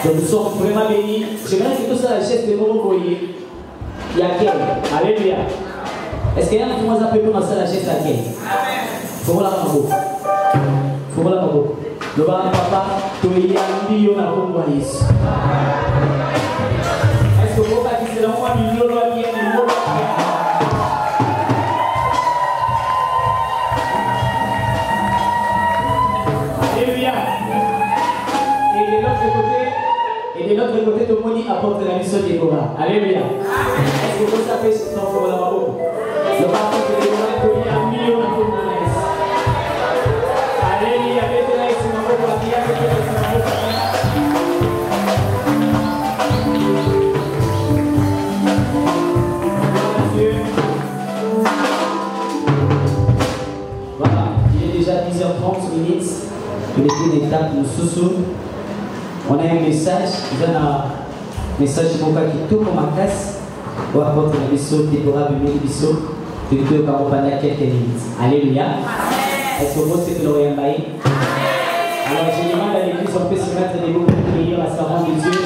Donc nous sommes vraiment bénis. J'aimerais que tout ça, la chaise de mon courrier. Il y a quel? Alléluia. Est-ce qu'il y a un qui m'a appelé pour la chaise à quel? Faut la mabo. Faut la mabo. Le bar papa, tu y as un million à comprendre. Est-ce que vous avez dit que c'est un million à bien? Et de l'autre côté, tout le monde apporte la mission de Déborah. Alléluia. Est-ce que vous savez ce qu'on fait là-bas? Le parti de Déborah, il y a un million de personnes. Alléluia. Maintenant, c'est mon beau pour la prière. Voilà. Il est déjà 10h30 minutes. Il est une étape de sous-sous. On a un message, il y a un message pour qui tout comme ma classe, pour apporter la mission, Déborah, la mission, de tout accompagner quelques minutes. Alléluia. Est-ce que vous savez que l'on a alors, je demande à l'église, on peut se mettre debout pour prier à sa main de Dieu.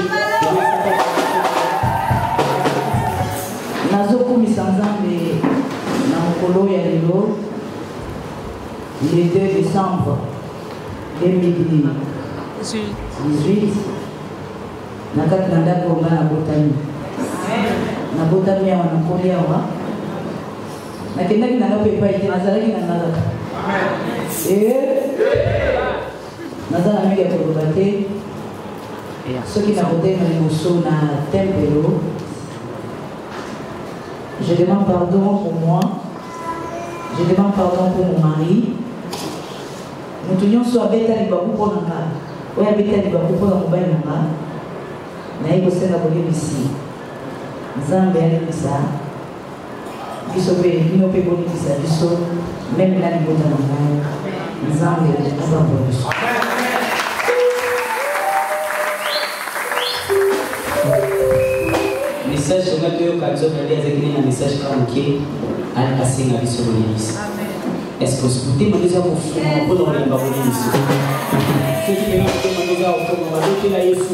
Nazoku Misanzambe, Namokolo Yalilo, il est 2 décembre 2018. Nakati na ndako nga na botami awa na koli awa nakendaki na nga pepa ite nazalaki na nga kaka naza na mingi ya koloba te soki na kotema liboso na tempelo. Je demande pardon pour moi, je demande pardon pour mon mari. Mutu nyonso abeta libaku mpo na nga oyo abeta libaku mpo na mobali na nga naye kosenga kolimisi Nzambe alimisa biso mpe bino mpe bolimisa biso meme na libota na ngai Nzambe abamba biso. Message on a deux occasions d'aller à un message comme à asinga biso bolimisa. Est-ce que vous pouvez me dire que vous avez un peu de temps pour vous? Ceux qui me disent que vous avez un peu de temps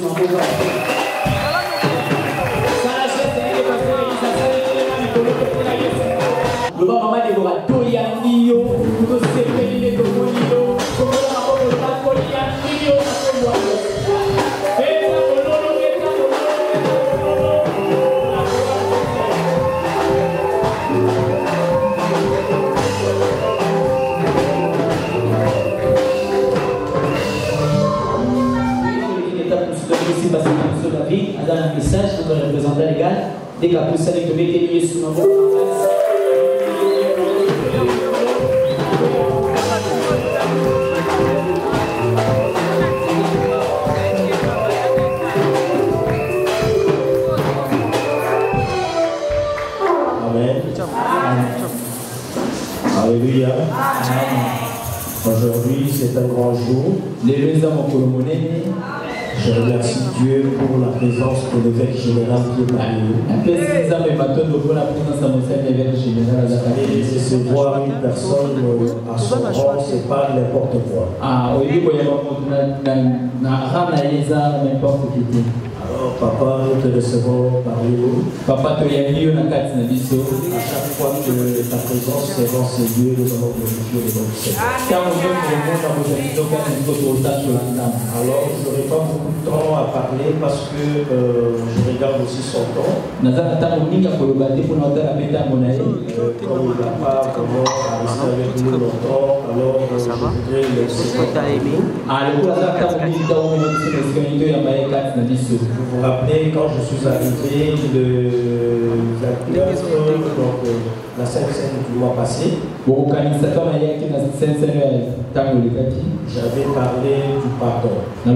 pour vous, le bas maman de Déborah, Toya Nio, nous sommes les deux Monio, comme la maman de Toya Nio, dans un message pour le représentant légal, dès qu'à plus ça les tomber liés sous ma voix. Amen. Alléluia. Aujourd'hui, c'est un grand jour. Je remercie Dieu pour la présence de l'évêque général qui est parmi nous. Et recevoir une personne à son rang, ce n'est pas n'importe quoi. Alors, papa, nous te recevons parmi nous. À chaque fois que ta présence est dans ces lieux, nous allons glorifier le nom du Seigneur. Alors, je n'aurai pas beaucoup de temps à parler parce que je regarde aussi son temps. Comme il n'a pas vraiment resté avec nous longtemps, alors je voudrais le laisser. Vous vous rappelez, quand je suis arrivé le 29, donc la Sainte Seine du mois passé, j'avais parlé du pardon. Vous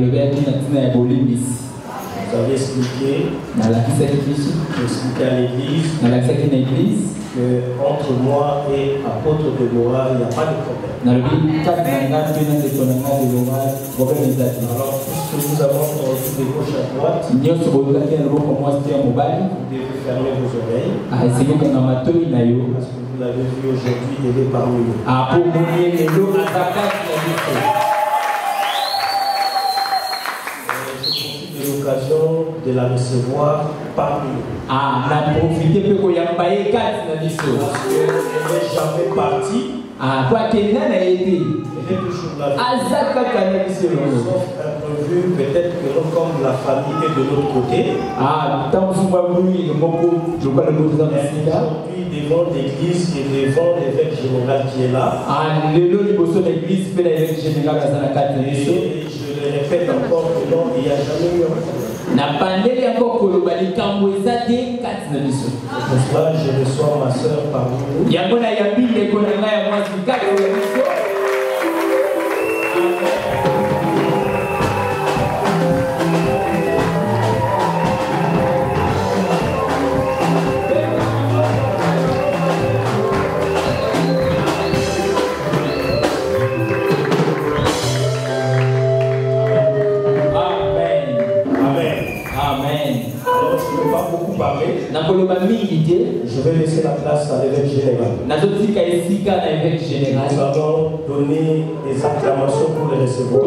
avez expliqué à l'église qu'entre moi et apôtre Déborah, il n'y a pas de problème. Alors, puisque nous avons entendu de gauche à droite, vous devez fermer vos oreilles. Parce que vous l'avez vu aujourd'hui, il est parmi nous. Je profite de l'occasion de la recevoir parmi nous. Ah, na profité peu ko yambaye kat na biso. Parce qu'elle n'est jamais partie. Ah, quoi qu'elle n'a été. Elle est toujours là. Azaka kana biso. Sauf imprévu, peut-être que nous, comme la famille est de l'autre côté. Ah, tant que vous m'avez beaucoup, je crois que nous sommes aujourd'hui devant l'église et devant l'évêque général qui est là. Ah, le lot du bosso de l'église fait l'évêque général à Zanaka. Et je le répète encore que non, il n'y a jamais eu un problème. Na pandeli encore kolobali kamweza de kat na biso. Pour cela, je reçois ma soeur parmi nous. Yambona yambile kona ngaya mwasi kat na biso. Je vais laisser la place à l'évêque général. Nous allons donner des acclamations pour les recevoir.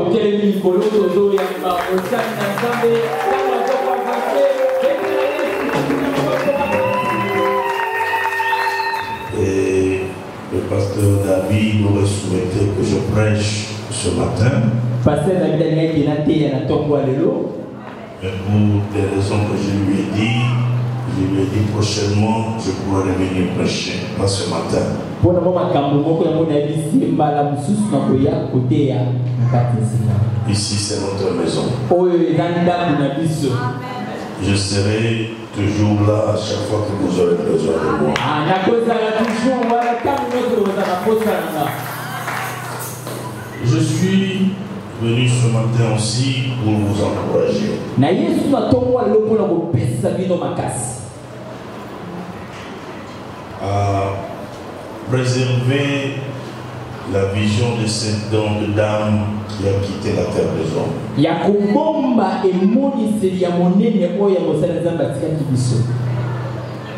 Et le pasteur David aurait souhaité que je prêche ce matin. Mais pour des raisons que je lui ai dit prochainement, je pourrai revenir prêcher, pas ce matin. Ici, c'est notre maison. Je serai toujours là à chaque fois que vous aurez besoin de moi. Je suis venu ce matin aussi pour vous encourager. À préserver la vision de cette dame qui a quitté la terre des hommes.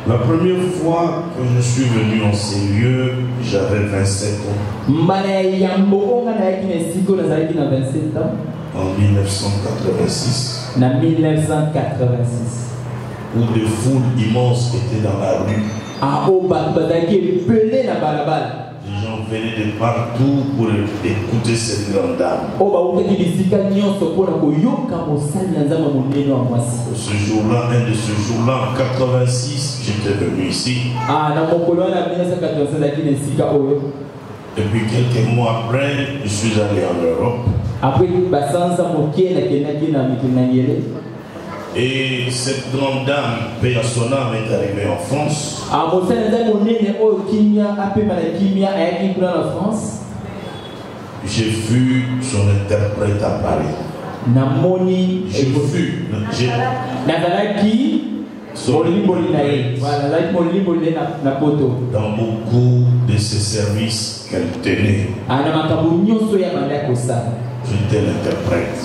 La première fois que je suis venu en ces lieux, j'avais 27 ans. En 1986. Où des foules immenses étaient dans la rue. Les gens venaient de partout pour écouter cette grande dame. Ce jour-là, un de ce jour-là, en 86, j'étais venu ici. Et puis quelques mois après, je suis allé en Europe. Et cette grande dame, paix à son âme, est arrivée en France. J'ai vu son interprète à Paris. J'ai vu dans beaucoup de ses services qu'elle tenait. J'étais l'interprète.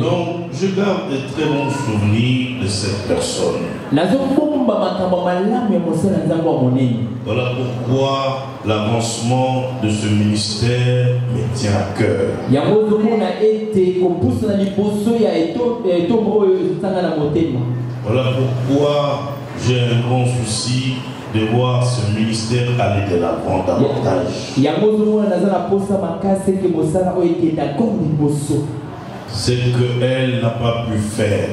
Donc, je garde de très bons souvenirs de cette personne. Voilà pourquoi l'avancement de ce ministère me tient à cœur. Voilà pourquoi j'ai un grand souci de voir ce ministère aller de l'avant davantage. Ce qu'elle n'a pas pu faire,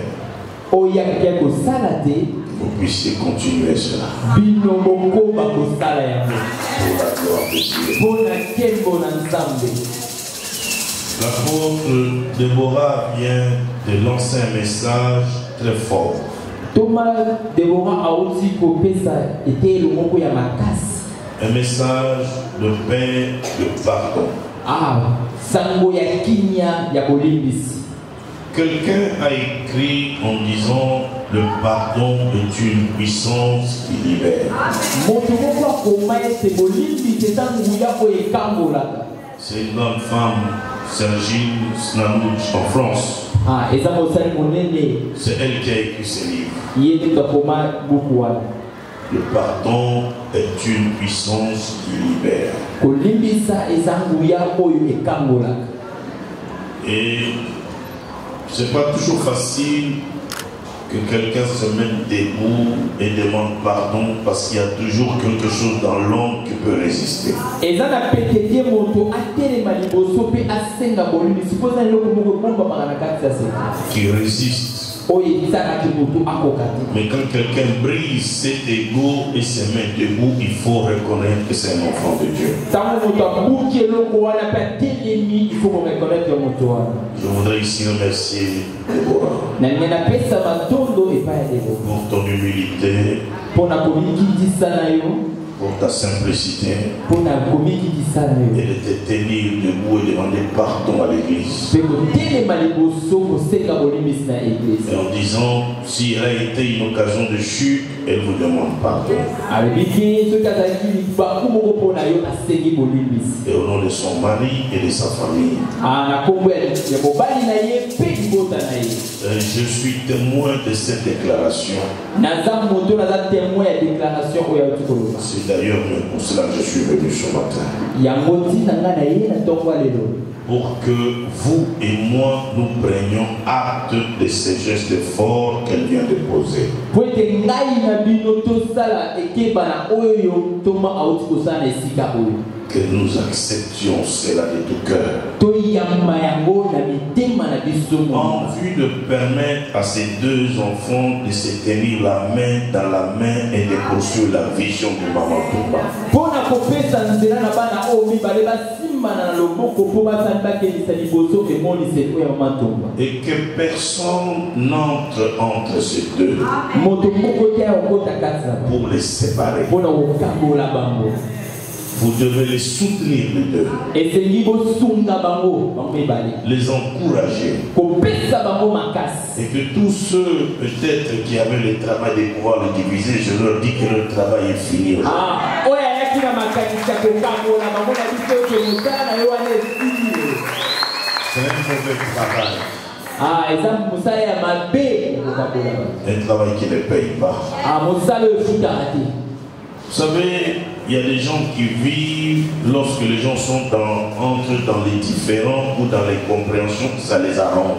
vous puissiez continuer cela. Pour la gloire de Dieu. L'apôtre Déborah vient de lancer un message très fort. Un message de paix, de pardon. Quelqu'un a écrit en disant le pardon est une puissance qui libère. C'est une grande femme, Sergine Snanouch en France. C'est elle qui a écrit ce livre. Le pardon est une puissance qui libère. Et C'est pas toujours facile que quelqu'un se mette debout et demande pardon parce qu'il y a toujours quelque chose dans l'homme qui peut résister. Qui résiste. Mais quand quelqu'un brise cet ego et se met debout, il faut reconnaître que c'est un enfant de Dieu. Je voudrais ici remercier Déborah pour ton humilité, pour ta simplicité et de te tenir debout et demander pardon à l'église. Et en disant, s'il a été une occasion de chute, elle vous demande pardon. Et au nom de son mari et de sa famille. Je suis témoin de cette déclaration. C'est d'ailleurs pour cela que je suis venu ce matin. Pour que vous et moi nous prenions acte de ces gestes forts qu'elle vient de poser. Que nous acceptions cela de tout cœur. En vue de permettre à ces deux enfants de se tenir la main dans la main et de poursuivre la vision de Maman Toumba. Et que personne n'entre entre ces deux pour les séparer. Vous devez les soutenir les deux. Les encourager. Et que tous ceux peut-être qui avaient le travail de pouvoir le diviser, je leur dis que leur travail est fini. C'est un mauvais travail. Un travail qui ne paye pas. Vous savez, il y a des gens qui vivent lorsque les gens sont entrent dans les différends ou dans les compréhensions, ça les arrange.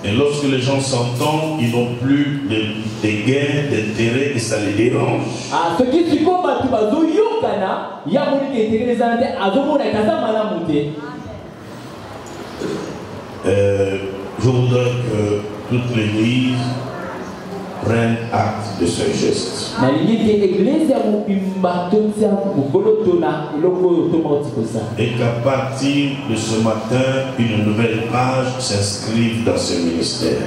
Et lorsque les gens s'entendent, ils n'ont plus de gains, d'intérêt et ça les dérange. Je voudrais que toute l'Église prenne acte de ce geste. Et qu'à partir de ce matin, une nouvelle page s'inscrive dans ce ministère.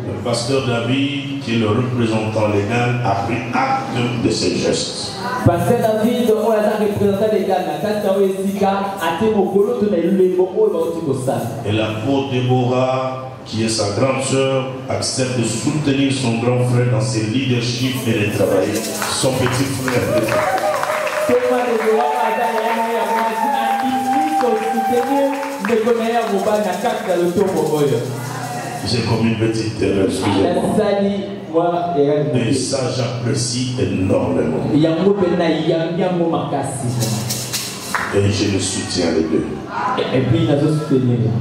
Le pasteur David, qui est le représentant légal, a pris acte de ce geste. Et l'apôtre Déborah, qui est sa grande sœur, accepte de soutenir son grand frère dans ses leaderships et de travailler son petit frère. J'ai commis une petite erreur, excusez-moi. Et ça, j'apprécie énormément. Et je le soutiens les deux.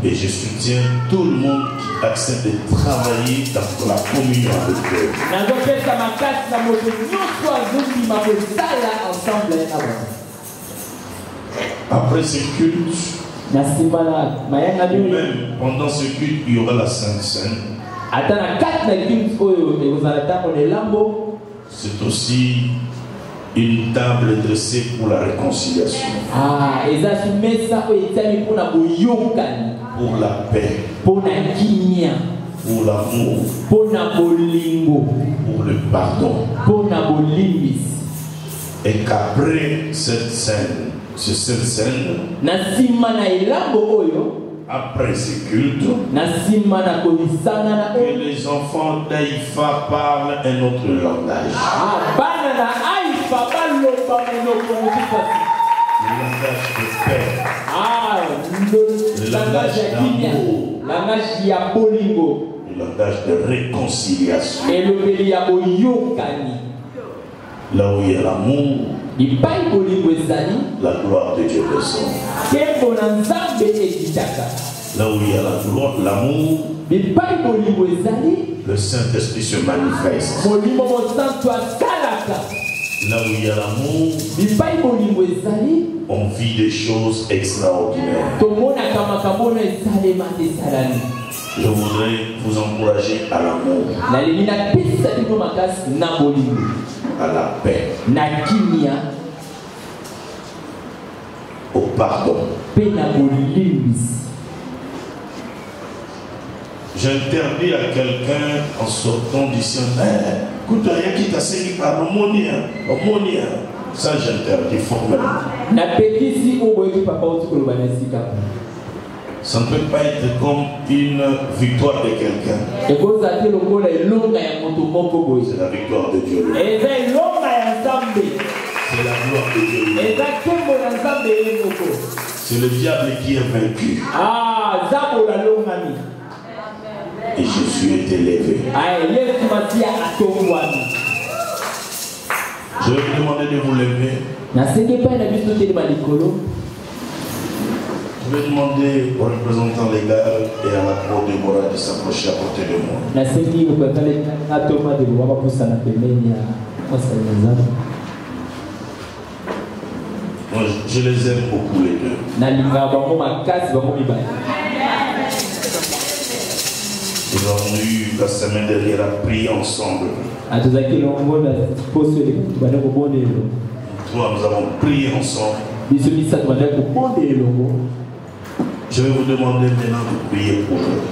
Et je soutiens tout le monde qui accepte de travailler dans la communion avec Dieu. Après ce culte, même pendant ce culte, il y aura la Sainte Seine. C'est aussi une table dressée pour la réconciliation. Pour la paix. Pour l'amour. Pour le pardon. Et qu'après cette scène, après ce culte, que les enfants d'Aïfa parlent un autre langage. Le langage de paix. Le langage d'amour. Le langage de réconciliation. Là où il y a l'amour, la gloire de Dieu descend. Là où il y a la gloire, l'amour, le Saint-Esprit se manifeste. Là où il y a l'amour, on vit des choses extraordinaires. Je voudrais vous encourager à l'amour, à la paix, au pardon. J'interdis à quelqu'un en sortant d'ici, écoute, rien qui t'a servi par l'homonia. Ça, j'interdis formellement. Ça ne peut pas être comme une victoire de quelqu'un. C'est la victoire de Dieu. C'est la gloire de Dieu. C'est le diable qui est vaincu. Et Jésus est élevé. Je vais vous demander de vous lever. Je vais demander au représentant légal et à la cour de Déborah de s'approcher à côté de moi. Moi, je les aime beaucoup les deux. Nous avons eu la semaine dernière à prier ensemble. Nous avons prié ensemble. Je vais vous demander maintenant de prier pour eux.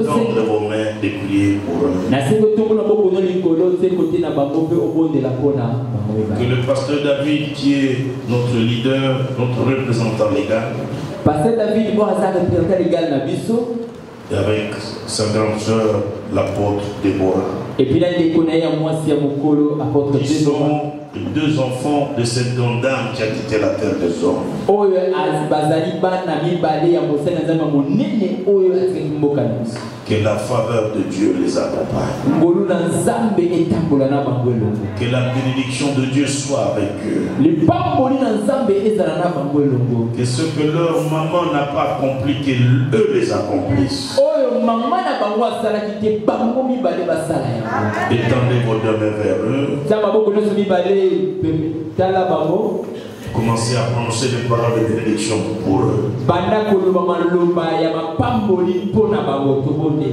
Tendre vos mains et prier pour eux. Que le pasteur David, qui est notre leader, notre représentant légal, et avec sa grande sœur, l'apôtre Déborah, qui sont deux enfants de cette grande dame qui a quitté la terre des hommes. Que la faveur de Dieu les accompagne. Que la bénédiction de Dieu soit avec eux. Que ce que leur maman n'a pas accompli, qu'eux les accomplissent. Étendez vos deux mains vers eux. Commencez à prononcer des paroles de bénédiction pour eux.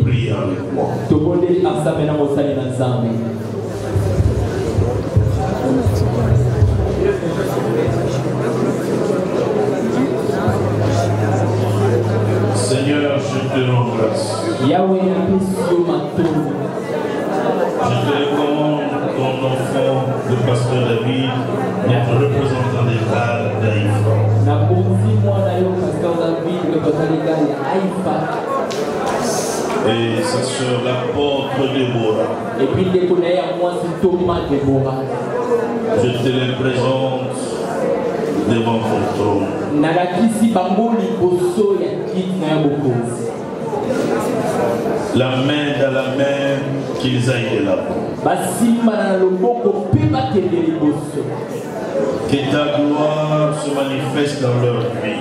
Priez avec moi. Seigneur, je te rends grâce. Je te recommande ton enfant, le pasteur David, notre représentant légal d'Aïfa. Et sa soeur, l'apôtre Déborah. Je te les présente devant ton trône. La main dans la main, qu'ils aillent de là-bas. Que ta gloire se manifeste dans leur vie.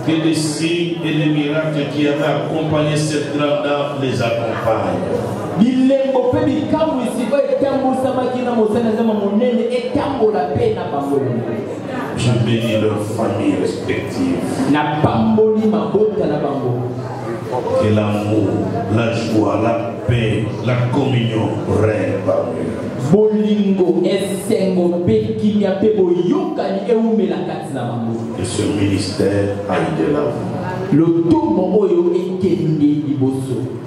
Que les signes et les miracles qui avaient accompagné cette grande dame les accompagnent. Je bénis leurs familles respectives. Que l'amour, la joie, la paix, la communion règne parmi eux. Que ce ministère aille de l'avant.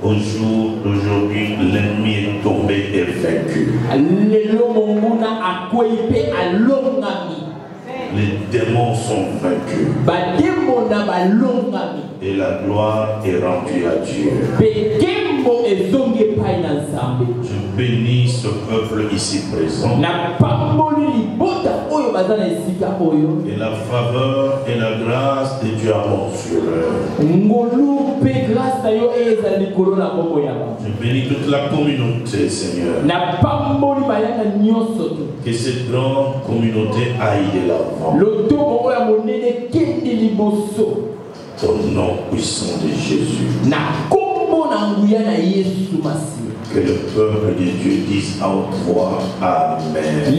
Au jour d'aujourd'hui, l'ennemi est tombé et vaincu. Les démons sont vaincus. Et la gloire est rendue à Dieu. Je bénis ce peuple ici présent. Et la faveur et la grâce de Dieu abondent sur eux. Je bénis toute la communauté, Seigneur. Que cette grande communauté aille de l'avant. Au nom puissant de Jésus. Que le peuple de Dieu dise à haute voix Amen.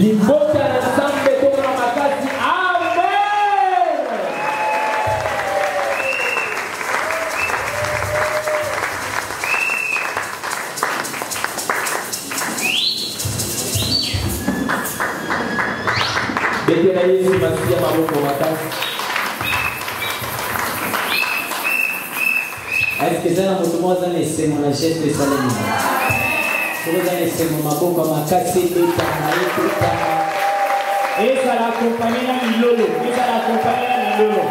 Est-ce que ça vous demande de laisser mon geste de salut? Vous allez laisser mon maboko makasi et ça l'accompagne à l'ilolo.